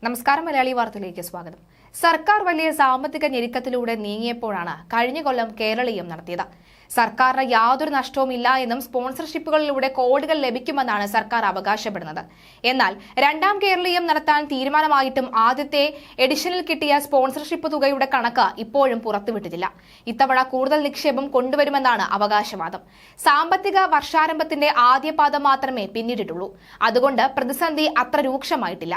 നമസ്കാരം. മലയാളി വാർത്തയിലേക്ക് സ്വാഗതം. സർക്കാർ വലിയ സാമ്പത്തിക ഞെരുക്കത്തിലൂടെ നീങ്ങിയപ്പോഴാണ് കഴിഞ്ഞ കൊല്ലം കേരളീയം നടത്തിയത്. സർക്കാരിന് യാതൊരു നഷ്ടവുമില്ല എന്നും സ്പോൺസർഷിപ്പുകളിലൂടെ കോടികൾ ലഭിക്കുമെന്നാണ് സർക്കാർ അവകാശപ്പെടുന്നത്. എന്നാൽ രണ്ടാം കേരളീയം നടത്താൻ തീരുമാനമായിട്ടും ആദ്യത്തെ എഡിഷനിൽ കിട്ടിയ സ്പോൺസർഷിപ്പ് തുകയുടെ കണക്ക് ഇപ്പോഴും പുറത്തുവിട്ടിട്ടില്ല. ഇത്തവണ കൂടുതൽ നിക്ഷേപം കൊണ്ടുവരുമെന്നാണ് അവകാശവാദം. സാമ്പത്തിക വർഷാരംഭത്തിന്റെ ആദ്യ പാദം മാത്രമേ പിന്നിട്ടിട്ടുള്ളൂ. അതുകൊണ്ട് പ്രതിസന്ധി അത്ര രൂക്ഷമായിട്ടില്ല.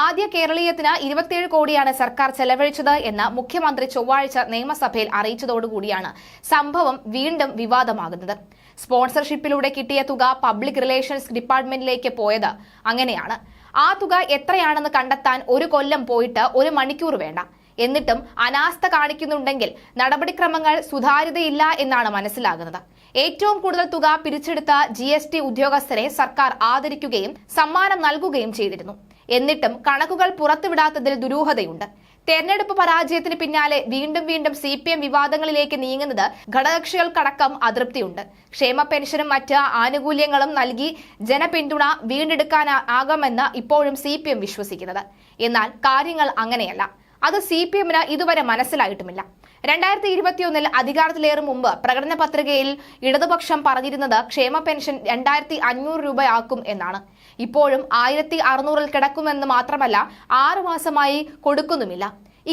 ആദ്യ കേരളീയത്തിന് 27 കോടിയാണ് സർക്കാർ ചെലവഴിച്ചത് എന്ന് മുഖ്യമന്ത്രി ചൊവ്വാഴ്ച നിയമസഭയിൽ അറിയിച്ചതോടുകൂടിയാണ് സംഭവം വീണ്ടും വിവാദമാകുന്നത്. സ്പോൺസർഷിപ്പിലൂടെ കിട്ടിയ തുക പബ്ലിക് റിലേഷൻസ് ഡിപ്പാർട്ട്മെന്റിലേക്ക് പോയത് അങ്ങനെയാണ്. ആ തുക എത്രയാണെന്ന് കണ്ടെത്താൻ ഒരു കൊല്ലം പോയിട്ട് ഒരു മണിക്കൂർ വേണ്ട. എന്നിട്ടും അനാസ്ഥ കാണിക്കുന്നുണ്ടെങ്കിൽ നടപടിക്രമങ്ങൾ സുതാര്യതയില്ല എന്നാണ് മനസ്സിലാകുന്നത്. ഏറ്റവും കൂടുതൽ തുക പിരിച്ചെടുത്ത GST ഉദ്യോഗസ്ഥരെ സർക്കാർ ആദരിക്കുകയും സമ്മാനം നൽകുകയും ചെയ്തിരുന്നു. എന്നിട്ടും കണക്കുകൾ പുറത്തുവിടാത്തതിൽ ദുരൂഹതയുണ്ട്. തെരഞ്ഞെടുപ്പ് പരാജയത്തിന് പിന്നാലെ വീണ്ടും CPM വിവാദങ്ങളിലേക്ക് നീങ്ങുന്നത് ഘടകകക്ഷികൾക്കടക്കം അതൃപ്തിയുണ്ട്. ക്ഷേമ പെൻഷനും മറ്റ് ആനുകൂല്യങ്ങളും നൽകി ജനപിന്തുണ വീണ്ടെടുക്കാനാകുമെന്ന് ഇപ്പോഴും CPM വിശ്വസിക്കുന്നത്. എന്നാൽ കാര്യങ്ങൾ അങ്ങനെയല്ല. അത് CPMന് ഇതുവരെ മനസ്സിലായിട്ടുമില്ല. 2021 അധികാരത്തിലേറും മുമ്പ് പ്രകടന പത്രികയിൽ ഇടതുപക്ഷം പറഞ്ഞിരുന്നത് ക്ഷേമ പെൻഷൻ 2500 രൂപയാക്കും എന്നാണ്. ഇപ്പോഴും 1600 കിടക്കുമെന്ന് മാത്രമല്ല 6 മാസമായി കൊടുക്കുന്നുമില്ല.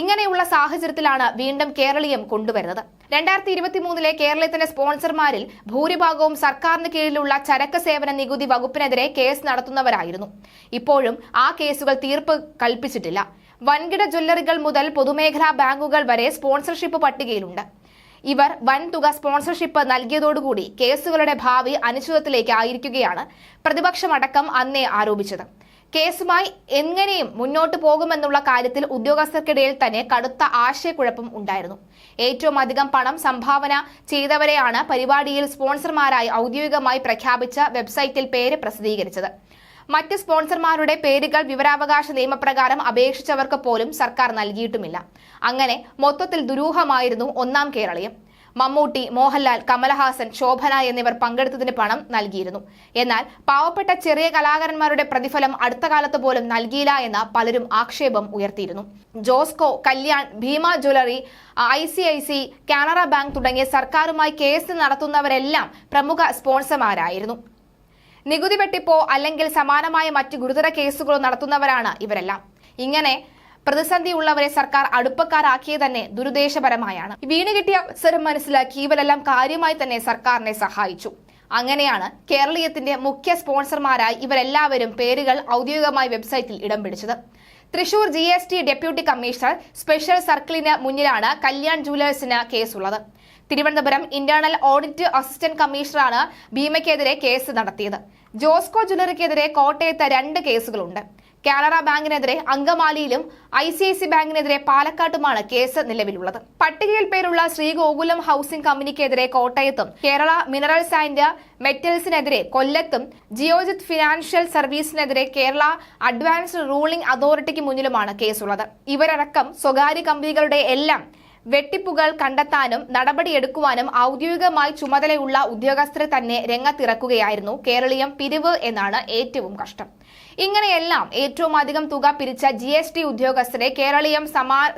ഇങ്ങനെയുള്ള സാഹചര്യത്തിലാണ് വീണ്ടും കേരളീയം കൊണ്ടുവരുന്നത്. 2023 കേരളത്തിന്റെ സ്പോൺസർമാരിൽ ഭൂരിഭാഗവും സർക്കാരിന് കീഴിലുള്ള ചരക്ക് സേവന നികുതി വകുപ്പിനെതിരെ കേസ് നടത്തുന്നവരായിരുന്നു. ഇപ്പോഴും ആ കേസുകൾ തീർപ്പ് കൽപ്പിച്ചിട്ടില്ല. വൻകിട ജ്വല്ലറികൾ മുതൽ പൊതുമേഖലാ ബാങ്കുകൾ വരെ സ്പോൺസർഷിപ്പ് പട്ടികയിലുണ്ട്. ഇവർ വൻതുക സ്പോൺസർഷിപ്പ് നൽകിയതോടുകൂടി കേസുകളുടെ ഭാവി അനിശ്ചിതത്വത്തിലേക്ക് ആയിരിക്കുകയാണ് പ്രതിപക്ഷമടക്കം അന്നേ ആരോപിച്ചത്. കേസുമായി എങ്ങനെയും മുന്നോട്ട് പോകുമെന്നുള്ള കാര്യത്തിൽ ഉദ്യോഗസ്ഥർക്കിടയിൽ തന്നെ കടുത്ത ആശയക്കുഴപ്പം ഉണ്ടായിരുന്നു. ഏറ്റവും അധികം പണം സംഭാവന ചെയ്തവരെയാണ് പരിപാടിയിൽ സ്പോൺസർമാരായി ഔദ്യോഗികമായി പ്രഖ്യാപിച്ച വെബ്സൈറ്റിൽ പേര് പ്രസിദ്ധീകരിച്ചത്. മറ്റ് സ്പോൺസർമാരുടെ പേരുകൾ വിവരാവകാശ നിയമപ്രകാരം അപേക്ഷിച്ചവർക്ക് പോലും സർക്കാർ നൽകിയിട്ടുമില്ല. അങ്ങനെ മൊത്തത്തിൽ ദുരൂഹമായിരുന്നു ഒന്നാം കേരളീയം. മമ്മൂട്ടി, മോഹൻലാൽ, കമലഹാസൻ, ശോഭന എന്നിവർ പങ്കെടുത്തതിന് പണം നൽകിയിരുന്നു. എന്നാൽ പാവപ്പെട്ട ചെറിയ കലാകാരന്മാരുടെ പ്രതിഫലം അടുത്ത കാലത്ത് പോലും നൽകിയില്ല എന്ന് പലരും ആക്ഷേപം ഉയർത്തിയിരുന്നു. Josco, Kalyan, Bhima jewellery, ICIC, Canara bank തുടങ്ങിയ സർക്കാരുമായി കേസ് നടത്തുന്നവരെല്ലാം പ്രമുഖ സ്പോൺസർമാരായിരുന്നു. നികുതി വെട്ടിപ്പോ അല്ലെങ്കിൽ സമാനമായ മറ്റ് ഗുരുതര കേസുകളോ നടത്തുന്നവരാണ് ഇവരെല്ലാം. ഇങ്ങനെ പ്രതിസന്ധിയുള്ളവരെ സർക്കാർ അടുപ്പക്കാരാക്കിയത് തന്നെ ദുരുദ്ദേശപരമായാണ്. വീണ് കിട്ടിയ അവസരം മനസ്സിലാക്കി ഇവരെല്ലാം കാര്യമായി തന്നെ സർക്കാരിനെ സഹായിച്ചു. അങ്ങനെയാണ് കേരളീയത്തിന്റെ മുഖ്യ സ്പോൺസർമാരായി ഇവരെല്ലാവരും പേരുകൾ ഔദ്യോഗികമായി വെബ്സൈറ്റിൽ ഇടം പിടിച്ചത്. Thrissur GST deputy commissioner special സർക്കിളിന് മുന്നിലാണ് കല്യാൺ ജുവലേഴ്സിന് കേസുള്ളത്. തിരുവനന്തപുരം ഇന്റേണൽ ഓഡിറ്റ് അസിസ്റ്റന്റ് കമ്മീഷണറാണ് ഭീമയ്ക്കെതിരെ കേസ് നടത്തിയത്. ജോസ്കോ ജ്വല്ലറിക്കെതിരെ കോട്ടയത്ത് 2 കേസുകളുണ്ട്. കാനറ ബാങ്കിനെതിരെ അങ്കമാലിയിലും ICIC ബാങ്കിനെതിരെ പാലക്കാട്ടുമാണ് കേസ് നിലവിലുള്ളത്. പട്ടികയിൽ പേരുള്ള ശ്രീഗോകുലം ഹൌസിംഗ് കമ്പനിക്കെതിരെ കോട്ടയത്തും കേരള മിനറൽസ് ആൻഡ് മെറ്റൽസിനെതിരെ കൊല്ലത്തും ജിയോജിത് ഫിനാൻഷ്യൽ സർവീസിനെതിരെ കേരള അഡ്വാൻസ്ഡ് റൂളിംഗ് അതോറിറ്റിക്ക് മുന്നിലുമാണ് കേസുള്ളത്. ഇവരടക്കം സ്വകാര്യ കമ്പനികളുടെ എല്ലാം വെട്ടിപ്പുകൾ കണ്ടെത്താനും നടപടിയെടുക്കുവാനും ഔദ്യോഗികമായി ചുമതലയുള്ള ഉദ്യോഗസ്ഥരെ തന്നെ രംഗത്തിറക്കുകയായിരുന്നു. കേരളീയം പിരിവ് എന്നാണ് ഏറ്റവും കഷ്ടം. ഇങ്ങനെയെല്ലാം ഏറ്റവും അധികം തുക പിരിച്ച GST ഉദ്യോഗസ്ഥരെ കേരളീയം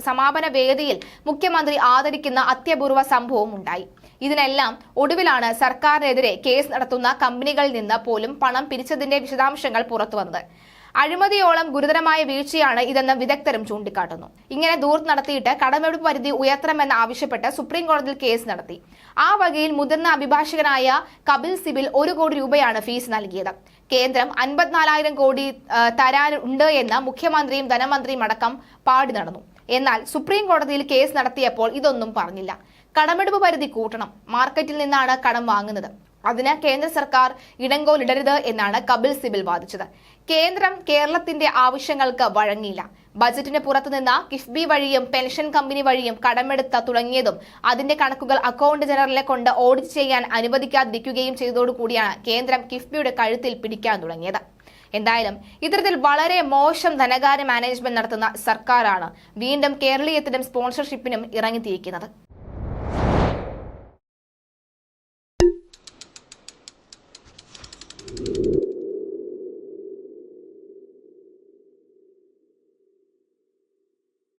സമാപന വേദിയിൽ മുഖ്യമന്ത്രി ആദരിക്കുന്ന അത്യപൂർവ സംഭവം ഉണ്ടായി. ഇതിനെല്ലാം ഒടുവിലാണ് സർക്കാരിനെതിരെ കേസ് നടത്തുന്ന കമ്പനികളിൽ നിന്ന് പോലും പണം പിരിച്ചതിന്റെ വിശദാംശങ്ങൾ പുറത്തുവന്നത്. അഴിമതിയോളം ഗുരുതരമായ വീഴ്ചയാണ് ഇതെന്ന് വിദഗ്ധരും ചൂണ്ടിക്കാട്ടുന്നു. ഇങ്ങനെ ദൂർത്ത് നടത്തിയിട്ട് കടമെടുപ്പ് പരിധി ഉയർത്തണമെന്ന് ആവശ്യപ്പെട്ട് സുപ്രീം കോടതിയിൽ കേസ് നടത്തി. ആ വകയിൽ മുതിർന്ന അഭിഭാഷകനായ കപിൽ സിബിൽ 1 കോടി രൂപയാണ് ഫീസ് നൽകിയത്. കേന്ദ്രം 54,000 കോടി തരാനുണ്ട് എന്ന് മുഖ്യമന്ത്രിയും ധനമന്ത്രിയും അടക്കം പാടി നടന്നു. എന്നാൽ സുപ്രീം കോടതിയിൽ കേസ് നടത്തിയപ്പോൾ ഇതൊന്നും പറഞ്ഞില്ല. കടമെടുപ്പ് പരിധി കൂട്ടണം, മാർക്കറ്റിൽ നിന്നാണ് കടം വാങ്ങുന്നത്, അതിന് കേന്ദ്ര സർക്കാർ ഇടങ്കോലിടരുത് എന്നാണ് കപിൽ സിബിൽ വാദിച്ചത്. കേന്ദ്രം കേരളത്തിന്റെ ആവശ്യങ്ങൾക്ക് വഴങ്ങിയില്ല. ബജറ്റിന് പുറത്തുനിന്ന് കിഫ്ബി വഴിയും പെൻഷൻ കമ്പനി വഴിയും കടമെടുത്ത തുടങ്ങിയതും അതിന്റെ കണക്കുകൾ അക്കൗണ്ട് ജനറലിനെ കൊണ്ട് ഓഡിറ്റ് ചെയ്യാൻ അനുവദിക്കാതിരിക്കുകയും ചെയ്തതോടുകൂടിയാണ് കേന്ദ്രം കിഫ്ബിയുടെ കഴുത്തിൽ പിടിക്കാൻ തുടങ്ങിയത്. എന്തായാലും ഇത്തരത്തിൽ വളരെ മോശം ധനകാര്യ മാനേജ്മെന്റ് നടത്തുന്ന സർക്കാരാണ് വീണ്ടും കേരളീയത്തിനും സ്പോൺസർഷിപ്പിനും ഇറങ്ങിത്തിരിക്കുന്നത്.